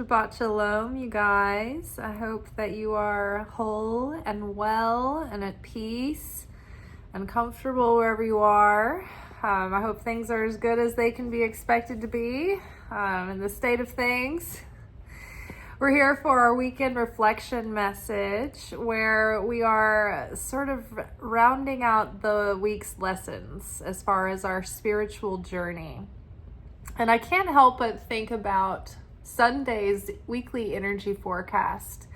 Shabbat Shalom, you guys. I hope that you are whole and well and at peace and comfortable wherever you are. I hope things are as good as they can be expected to be in the state of things. We're here for our weekend reflection message where we are sort of rounding out the week's lessons as far as our spiritual journey. And I can't help but think about Sunday's weekly energy forecast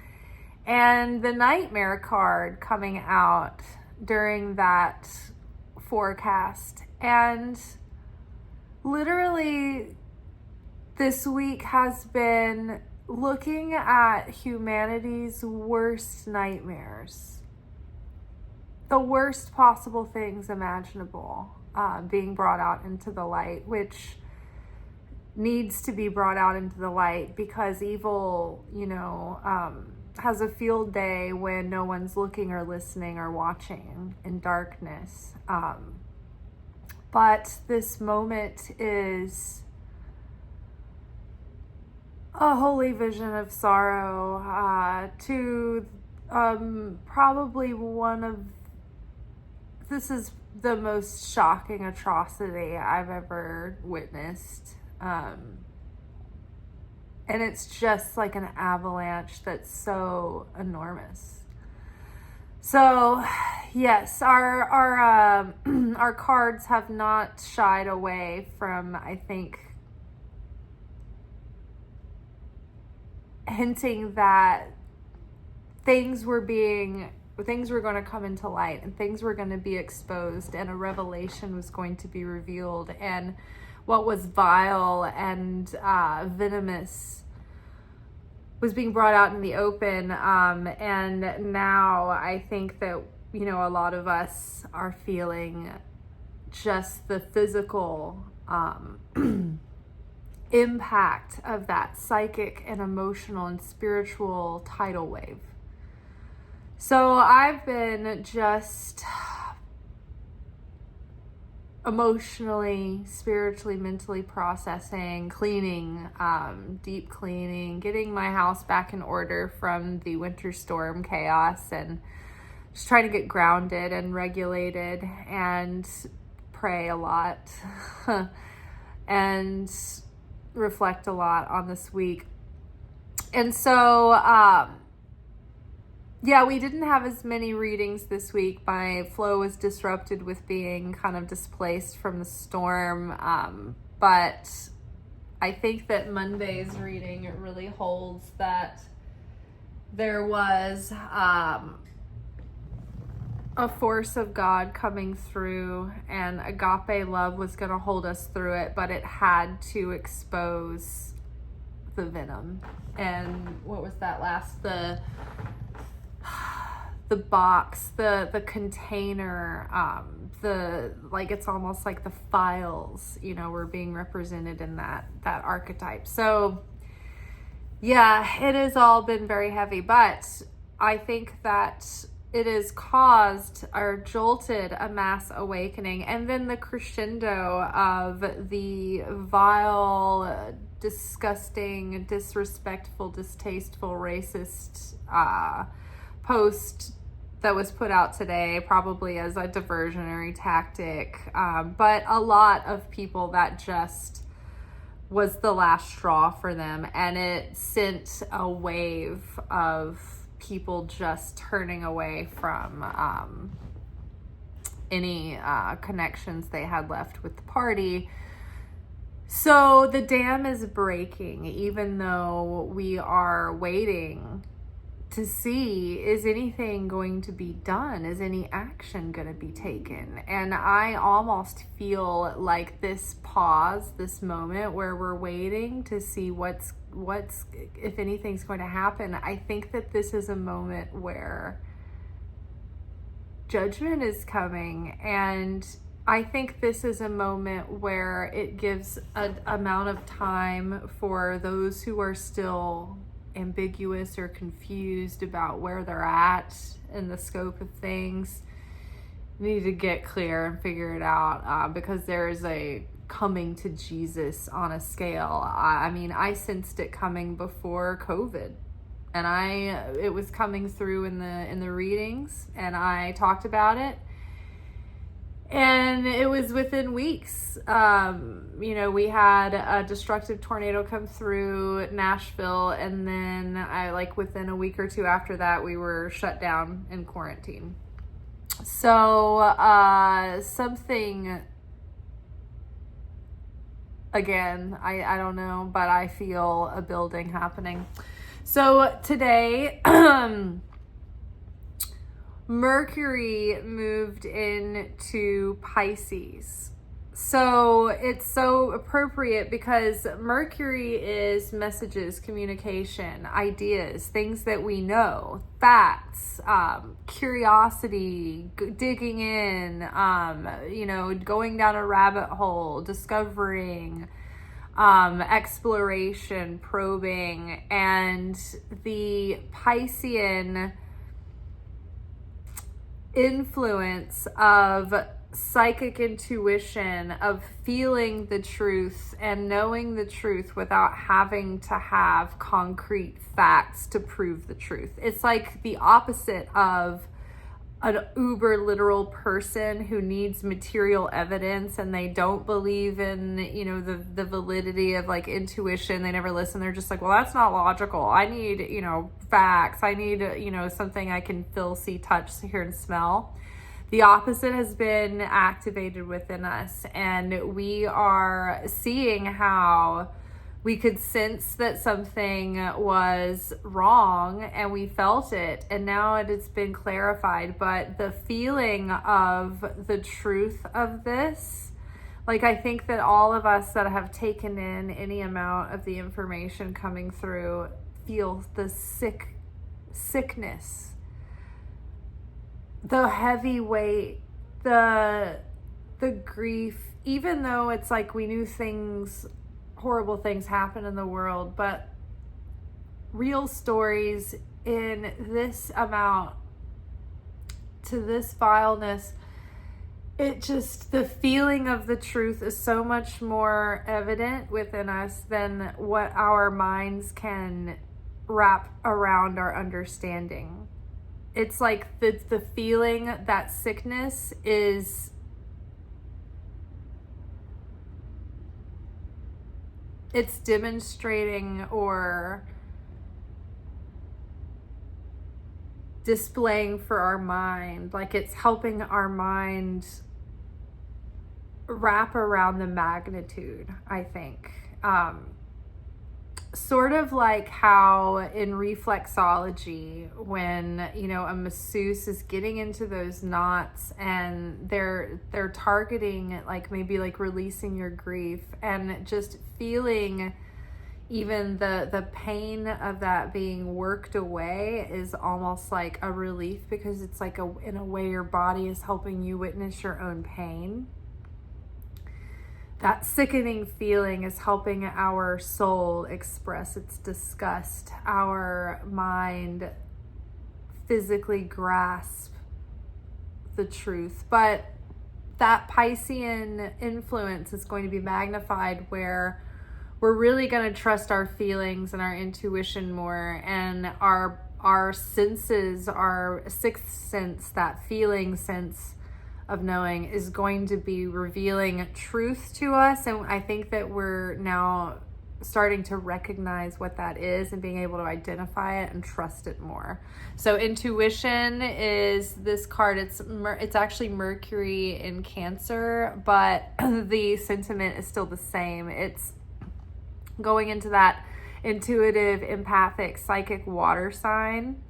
and the nightmare card coming out during that forecast. And literally this week has been looking at humanity's worst nightmares, the worst possible things imaginable being brought out into the light, which needs to be brought out into the light because evil, has a field day when no one's looking or listening or watching in darkness. But this moment is a holy vision of sorrow to probably this is the most shocking atrocity I've ever witnessed. And it's just like an avalanche that's so enormous. So yes, our cards have not shied away from, I think, hinting that things were going to come into light and things were going to be exposed and a revelation was going to be revealed, and what was vile and venomous was being brought out in the open. And now I think that, a lot of us are feeling just the physical impact of that psychic and emotional and spiritual tidal wave. So I've been just emotionally, spiritually, mentally processing, cleaning, deep cleaning, getting my house back in order from the winter storm chaos, and just trying to get grounded and regulated and pray a lot and reflect a lot on this week. And so, we didn't have as many readings this week. My flow was disrupted with being kind of displaced from the storm. But I think that Monday's reading, it really holds that there was a force of God coming through, and agape love was going to hold us through it, but it had to expose the venom. And what was that last? The box, the container, it's almost like the files, were being represented in that archetype. So yeah, it has all been very heavy, but I think that it has caused or jolted a mass awakening. And then the crescendo of the vile, disgusting, disrespectful, distasteful, racist post that was put out today, probably as a diversionary tactic, but a lot of people, that just was the last straw for them, and it sent a wave of people just turning away from any connections they had left with the party. So the dam is breaking, even though we are waiting to see, is anything going to be done? Is any action going to be taken? And I almost feel like this pause, this moment where we're waiting to see what's if anything's going to happen, I think that this is a moment where judgment is coming. And I think this is a moment where it gives an amount of time for those who are still ambiguous or confused about where they're at in the scope of things, need to get clear and figure it out, because there is a coming to Jesus on a scale. I mean, I sensed it coming before COVID, and it was coming through in the readings, and I talked about it. And it was within weeks. We had a destructive tornado come through Nashville, and then within a week or two after that, we were shut down in quarantine. So something, again, I don't know, but I feel a building happening. So today, Mercury moved into Pisces. So it's so appropriate because Mercury is messages, communication, ideas, things that we know, facts, curiosity, digging in, going down a rabbit hole, discovering, exploration, probing, and the Piscean influence of psychic intuition, of feeling the truth and knowing the truth without having to have concrete facts to prove the truth. It's like the opposite of an uber literal person who needs material evidence, and they don't believe in, the validity of like intuition. They never listen. They're just like, well, that's not logical. I need, facts. I need, something I can feel, see, touch, hear, and smell. The opposite has been activated within us, and we are seeing how we could sense that something was wrong, and we felt it, and now it's been clarified. But the feeling of the truth of this, I think that all of us that have taken in any amount of the information coming through feel the sickness, the heavy weight, the grief, even though it's like we knew horrible things happen in the world, but real stories in this amount, to this vileness, the feeling of the truth is so much more evident within us than what our minds can wrap around our understanding. It's like the feeling that sickness is it's demonstrating or displaying for our mind, like it's helping our mind wrap around the magnitude, I think. Sort of like how in reflexology, when, a masseuse is getting into those knots and they're targeting maybe releasing your grief, and just feeling even the pain of that being worked away is almost like a relief, because it's in a way your body is helping you witness your own pain. That sickening feeling is helping our soul express its disgust, our mind physically grasp the truth. But that Piscean influence is going to be magnified, where we're really going to trust our feelings and our intuition more, and our senses, our sixth sense, that feeling sense of knowing, is going to be revealing truth to us. And I think that we're now starting to recognize what that is and being able to identify it and trust it more. So intuition is this card. It's actually Mercury in Cancer, but the sentiment is still the same. It's going into that intuitive, empathic, psychic water sign.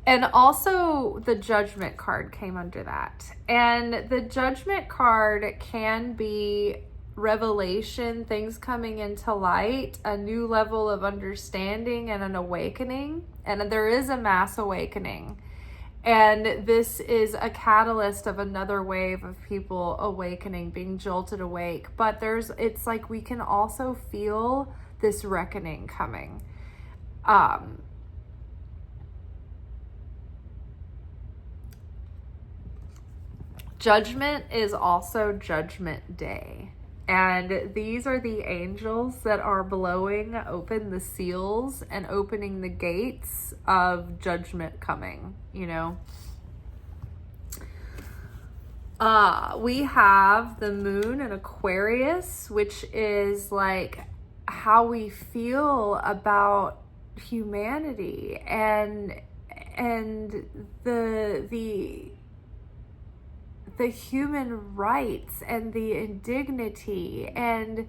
And also the Judgment card came under that. And the Judgment card can be revelation, things coming into light, a new level of understanding, and an awakening. And there is a mass awakening. And this is a catalyst of another wave of people awakening, being jolted awake. But it's like we can also feel this reckoning coming. Judgment is also Judgment Day. And these are the angels that are blowing open the seals and opening the gates of judgment coming, you know. We have the moon in Aquarius, which is like how we feel about humanity and the human rights and the indignity, and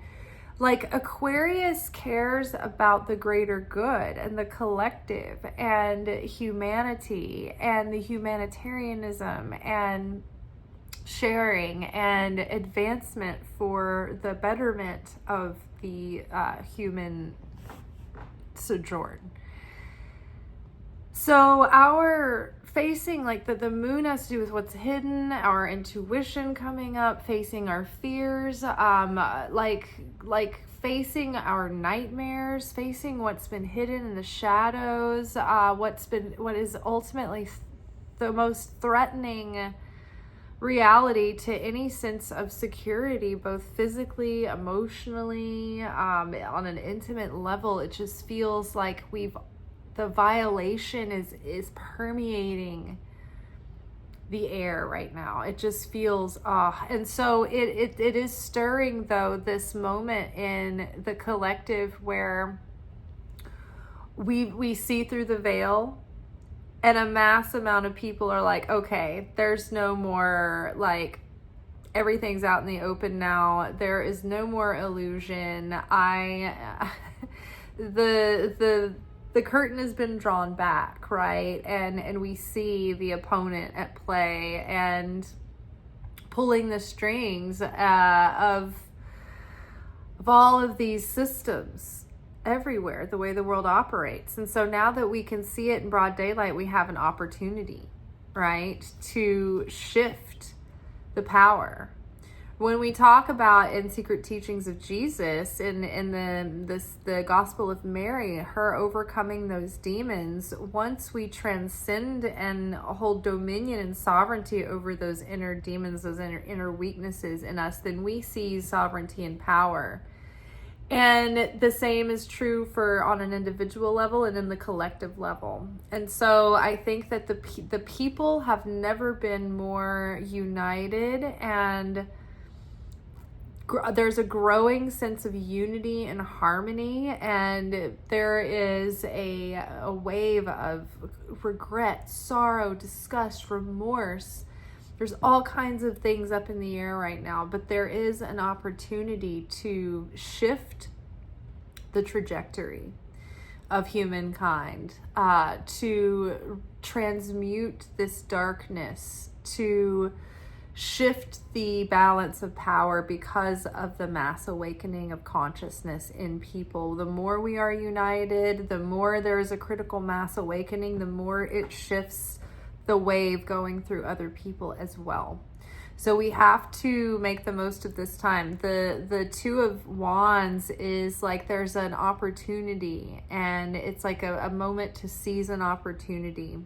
like Aquarius cares about the greater good and the collective and humanity and the humanitarianism and sharing and advancement for the betterment of the human sojourn. So our facing, like the moon has to do with what's hidden, our intuition coming up, facing our fears, like facing our nightmares, facing what's been hidden in the shadows, what is ultimately the most threatening reality to any sense of security, both physically, emotionally, on an intimate level. It just feels like the violation is permeating the air right now. It just feels and so it is stirring, though, this moment in the collective where we see through the veil, and a mass amount of people are like, okay, there's no more, like, everything's out in the open now. There is no more illusion. The curtain has been drawn back, right? And we see the opponent at play and pulling the strings of all of these systems everywhere, the way the world operates. And so now that we can see it in broad daylight, we have an opportunity, right, to shift the power. When we talk about in Secret Teachings of Jesus, in the Gospel of Mary, her overcoming those demons, once we transcend and hold dominion and sovereignty over those inner demons, those inner weaknesses in us, then we see sovereignty and power. And the same is true for on an individual level and in the collective level. And so I think that the people have never been more united, and there's a growing sense of unity and harmony, and there is a wave of regret, sorrow, disgust, remorse. There's all kinds of things up in the air right now, but there is an opportunity to shift the trajectory of humankind, to transmute this darkness, to shift the balance of power because of the mass awakening of consciousness in people. The more we are united, the more there is a critical mass awakening, the more it shifts the wave going through other people as well. So we have to make the most of this time. The Two of Wands is like there's an opportunity, and it's like a moment to seize an opportunity,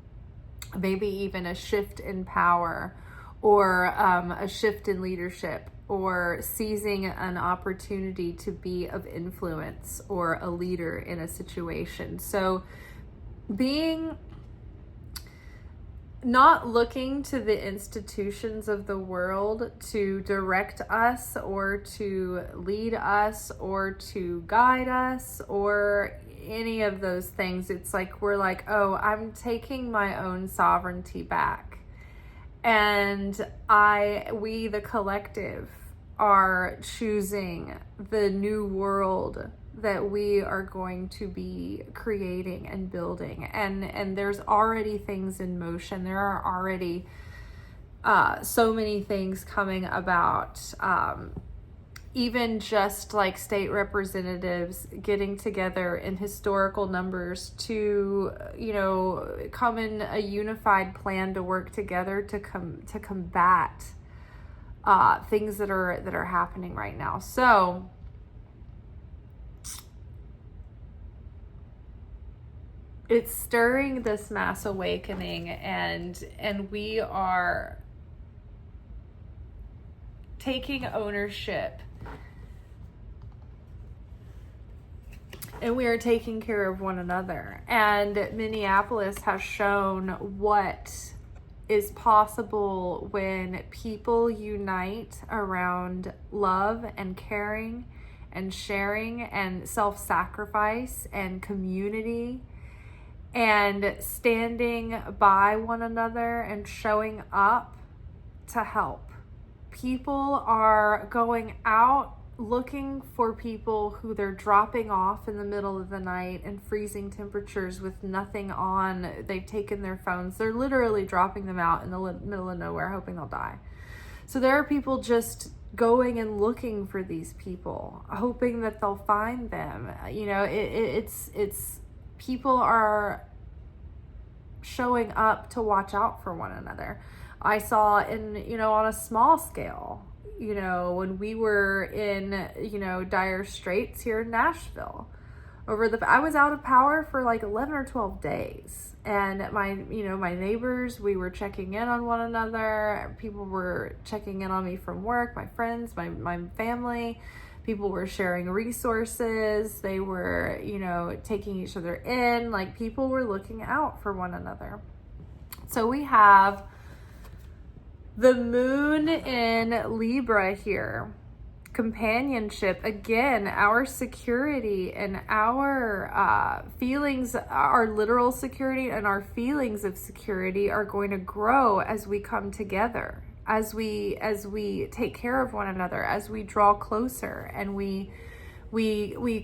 maybe even a shift in power, or a shift in leadership, or seizing an opportunity to be of influence or a leader in a situation. So not looking to the institutions of the world to direct us or to lead us or to guide us or any of those things. It's like we're like, oh, I'm taking my own sovereignty back. And we, the collective, are choosing the new world that we are going to be creating and building. And there's already things in motion. There are already so many things coming about. Even just like state representatives getting together in historical numbers to, come in a unified plan to work together to combat things that are happening right now. So it's stirring this mass awakening, and we are taking ownership. And we are taking care of one another. And Minneapolis has shown what is possible when people unite around love and caring and sharing and self-sacrifice and community and standing by one another and showing up to help. People are going out looking for people who they're dropping off in the middle of the night in freezing temperatures with nothing on. They've taken their phones. They're literally dropping them out in the middle of nowhere, hoping they'll die. So there are people just going and looking for these people, hoping that they'll find them. You know, it's people are showing up to watch out for one another. I saw on a small scale, when we were in, dire straits here in Nashville, I was out of power for like 11 or 12 days. And my neighbors, we were checking in on one another. People were checking in on me from work, my friends, my family. People were sharing resources. They were, taking each other in. Like, people were looking out for one another. So we have the moon in Libra here. Companionship, again, our security and our feelings, our literal security and our feelings of security are going to grow as we come together, as we take care of one another, as we draw closer, and we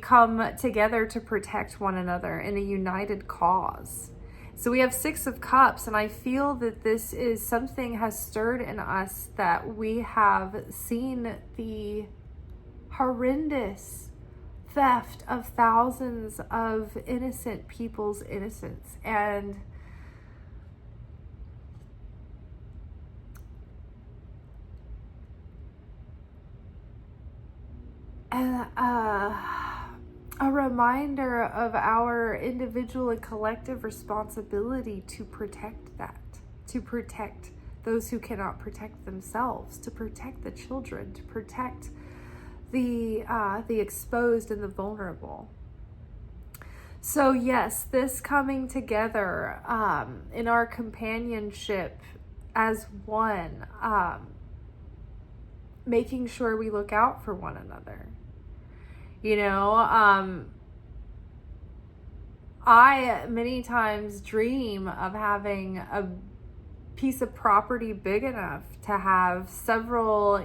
come together to protect one another in a united cause. So we have 6 of Cups, and I feel that this is something has stirred in us, that we have seen the horrendous theft of thousands of innocent people's innocence. And a reminder of our individual and collective responsibility to protect that, to protect those who cannot protect themselves, to protect the children, to protect the exposed and the vulnerable. So yes, this coming together in our companionship as one, making sure we look out for one another. I many times dream of having a piece of property big enough to have several,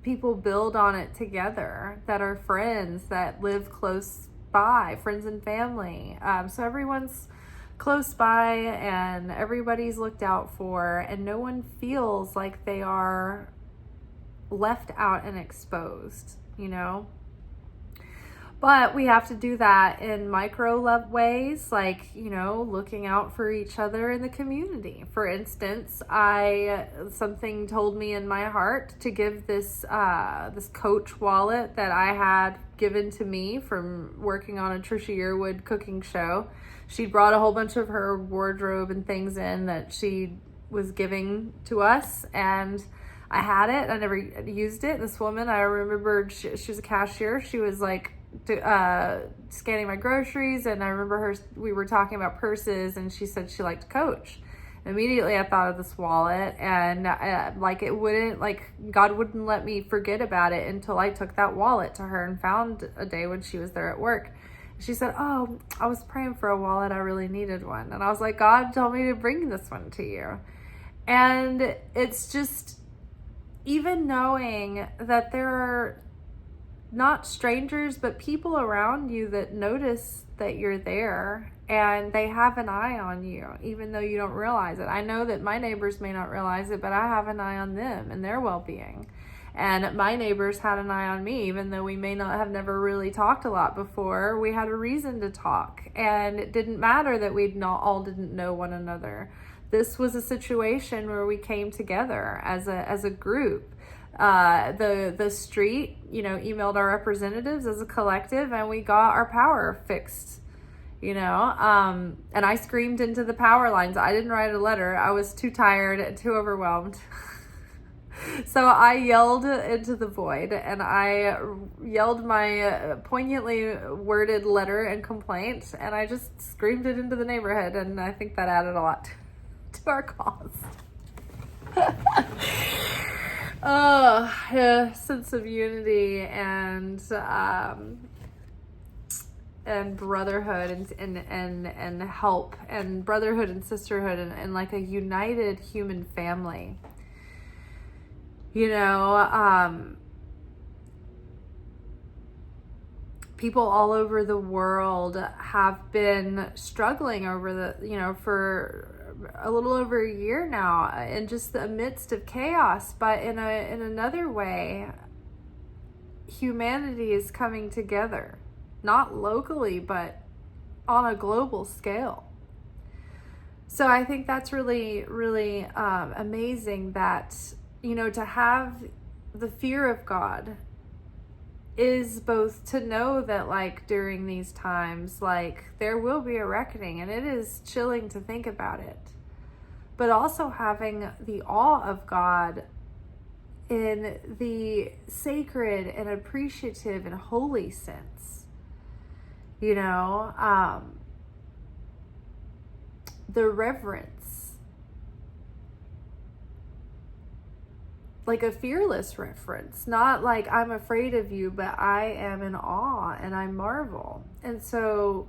people build on it together that are friends, that live close by, friends and family. So everyone's close by and everybody's looked out for, and no one feels like they are left out and exposed. But we have to do that in micro love ways, like, looking out for each other in the community. For instance, something told me in my heart to give this Coach wallet that I had given to me from working on a Trisha Yearwood cooking show. She brought a whole bunch of her wardrobe and things in that she was giving to us, and I had it. I never used it. This woman, I remembered, she was a cashier. She was like scanning my groceries, and I remember we were talking about purses, and she said she liked Coach. Immediately I thought of this wallet, and God wouldn't let me forget about it until I took that wallet to her and found a day when she was there at work. She said, "Oh, I was praying for a wallet. I really needed one." And I was like, "God told me to bring this one to you." And it's just, even knowing that there are not strangers, but people around you that notice that you're there, and they have an eye on you, even though you don't realize it. I know that my neighbors may not realize it, but I have an eye on them and their well-being. And my neighbors had an eye on me, even though we may not have never really talked a lot before. We had a reason to talk, and it didn't matter that we all didn't know one another. This was a situation where we came together as a group. The street, emailed our representatives as a collective, and we got our power fixed, and I screamed into the power lines. I didn't write a letter. I was too tired and too overwhelmed. So I yelled into the void, and I yelled my poignantly worded letter and complaint, and I just screamed it into the neighborhood, and I think that added a lot to our cause. Oh, yeah, sense of unity and brotherhood and help and brotherhood and sisterhood and like a united human family. You know, people all over the world have been struggling over for a little over a year now in just the midst of chaos. But in another way, humanity is coming together, not locally, but on a global scale. So I think that's really, really amazing that, to have the fear of God is both to know that, like, during these times, like, there will be a reckoning, and it is chilling to think about it, but also having the awe of God in the sacred and appreciative and holy sense, the reverence, like a fearless reference, not like I'm afraid of you, but I am in awe and I marvel. And so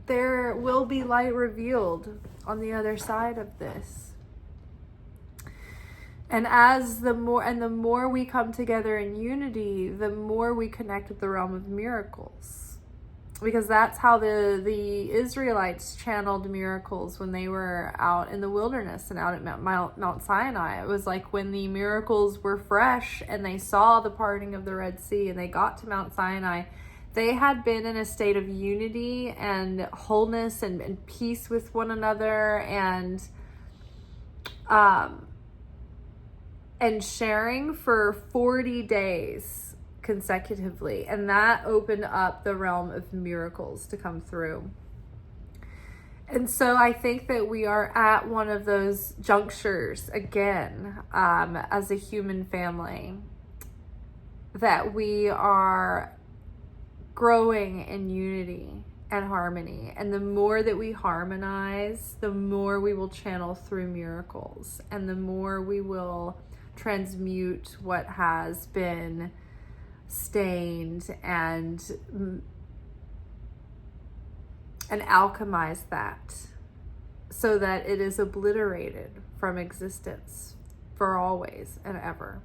there will be light revealed on the other side of this. And the more we come together in unity, the more we connect with the realm of miracles. Because that's how the Isrealites channeled miracles when they were out in the wilderness and out at Mount Sinai. It was like when the miracles were fresh and they saw the parting of the Red Sea and they got to Mount Sinai, they had been in a state of unity and wholeness and peace with one another and sharing for 40 days consecutively, and that opened up the realm of miracles to come through. And so I think that we are at one of those junctures again, as a human family, that we are growing in unity and harmony. And the more that we harmonize, the more we will channel through miracles, and the more we will transmute what has been stained and alchemize that so that it is obliterated from existence for always and ever.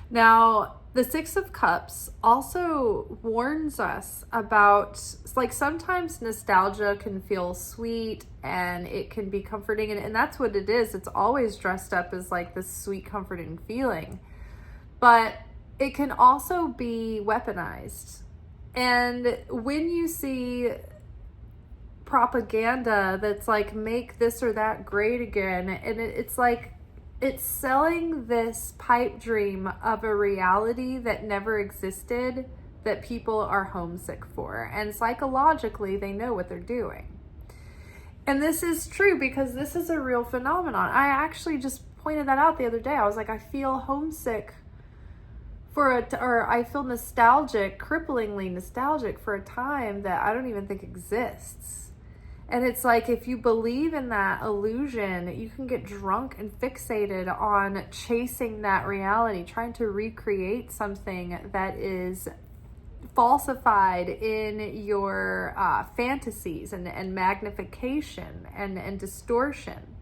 Now, the Six of Cups also warns us about, like, sometimes nostalgia can feel sweet and it can be comforting, and that's what it is. It's always dressed up as like this sweet, comforting feeling. But it can also be weaponized. And when you see propaganda that's like, make this or that great again, and it's like, it's selling this pipe dream of a reality that never existed, that people are homesick for. And psychologically, they know what they're doing. And this is true because this is a real phenomenon. I actually just pointed that out the other day. I was like, I feel homesick or I feel nostalgic, cripplingly nostalgic for a time that I don't even think exists. And it's like, if you believe in that illusion, you can get drunk and fixated on chasing that reality, trying to recreate something that is falsified in your fantasies and magnification and distortion.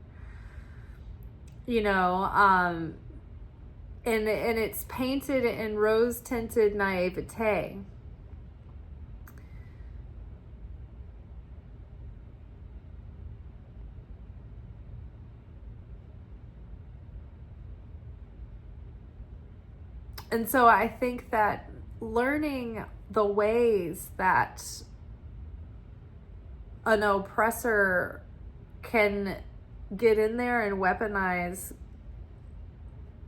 And it's painted in rose-tinted naivete. And so I think that learning the ways that an oppressor can get in there and weaponize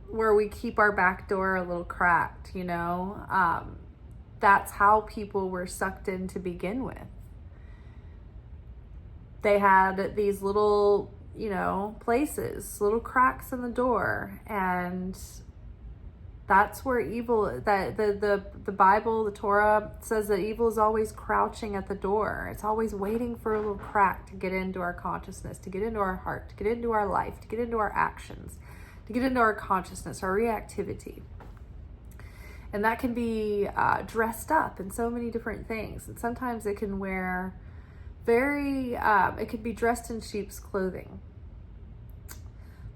where we keep our back door a little cracked, that's how people were sucked in to begin with. they had these little, places, little cracks in the door, and that's where evil, that the Bible, the Torah says that evil is always crouching at the door. It's always waiting for a little crack to get into our consciousness, to get into our heart, to get into our life, to get into our actions, to get into our consciousness, our reactivity. And that can be dressed up in so many different things. And sometimes it can wear it could be dressed in sheep's clothing.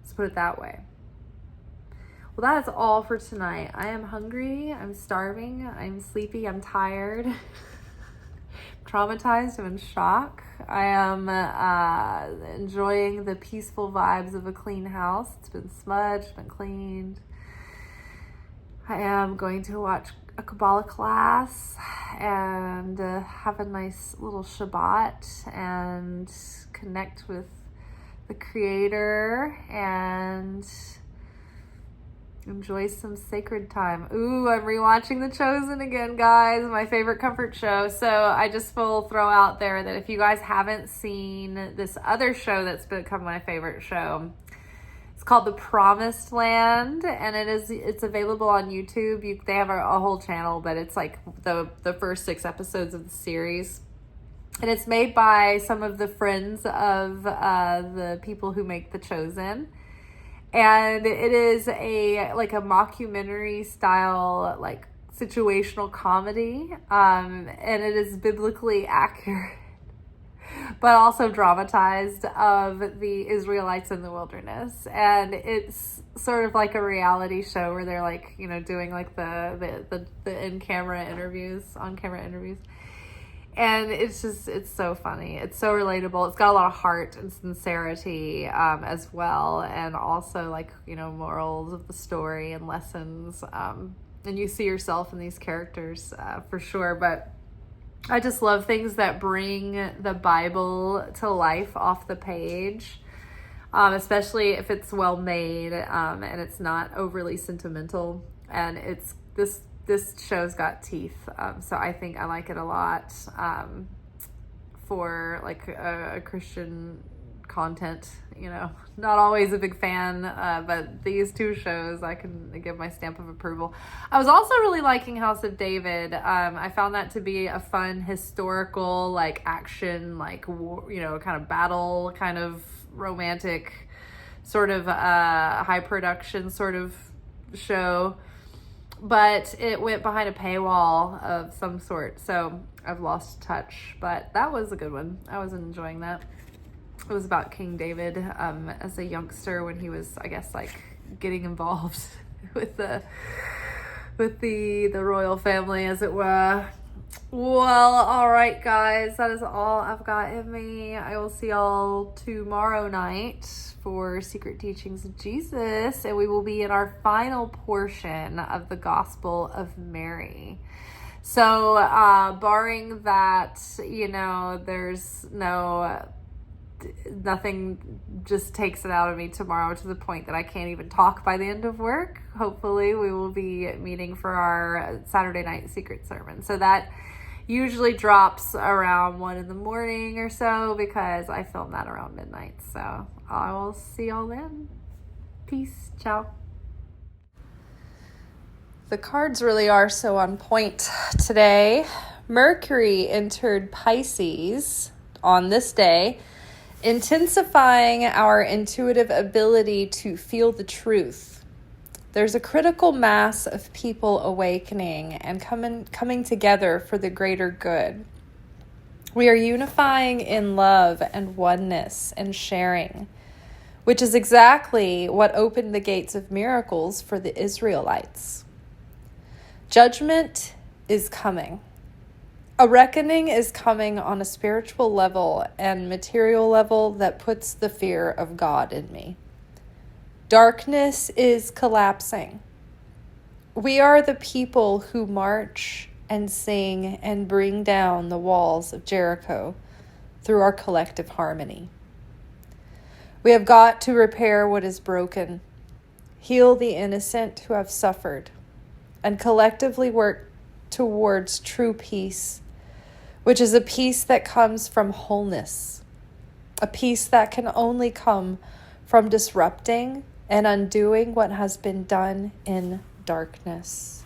Let's put it that way. Well, that is all for tonight. I am hungry, I'm starving, I'm sleepy, I'm tired, I'm traumatized, I'm in shock. I am enjoying the peaceful vibes of a clean house. It's been smudged, been cleaned. I am going to watch a Kabbalah class and have a nice little Shabbat and connect with the Creator and enjoy some sacred time. Ooh, I'm rewatching The Chosen again, guys. My favorite comfort show. So I just will throw out there that if you guys haven't seen this other show that's become my favorite show, it's called The Promised Land, and it's available on YouTube. They have a whole channel, but it's like the first 6 episodes of the series. And it's made by some of the friends of the people who make The Chosen. And it is a mockumentary style, like situational comedy. And it is biblically accurate, but also dramatized, of the Isrealites in the wilderness. And it's sort of like a reality show where they're like, doing like the on-camera interviews. And it's so funny. It's so relatable. It's got a lot of heart and sincerity as well. And also morals of the story and lessons. And you see yourself in these characters for sure. But I just love things that bring the Bible to life off the page. Especially if it's well made and it's not overly sentimental. And this show's got teeth, so I think I like it a lot for like a Christian content. Not always a big fan, but these 2 shows I can give my stamp of approval. I was also really liking House of David. I found that to be a fun historical action, kind of battle, kind of romantic, sort of high production sort of show. But it went behind a paywall of some sort, so I've lost touch. But that was a good one. I was enjoying that. It was about King David as a youngster when he was, I guess, getting involved with the royal family, as it were. Well, all right, guys, that is all I've got in me. I will see y'all tomorrow night for Secret Teachings of Jesus, and we will be in our final portion of the Gospel of Mary. So, barring that, there's nothing just takes it out of me tomorrow to the point that I can't even talk by the end of work. Hopefully we will be meeting for our Saturday night secret sermon. So that usually drops around 1 a.m. or so, because I film that around midnight. So I will see y'all then. Peace. Ciao. The cards really are so on point today. Mercury entered Pisces on this day, intensifying our intuitive ability to feel the truth. There's a critical mass of people awakening and coming together for the greater good. We are unifying in love and oneness and sharing, which is exactly what opened the gates of miracles for the Isrealites. Judgment is coming. A reckoning is coming on a spiritual level and material level that puts the fear of God in me. Darkness is collapsing. We are the people who march and sing and bring down the walls of Jericho through our collective harmony. We have got to repair what is broken, heal the innocent who have suffered, and collectively work towards true peace, which is a peace that comes from wholeness. a peace that can only come from disrupting and undoing what has been done in darkness.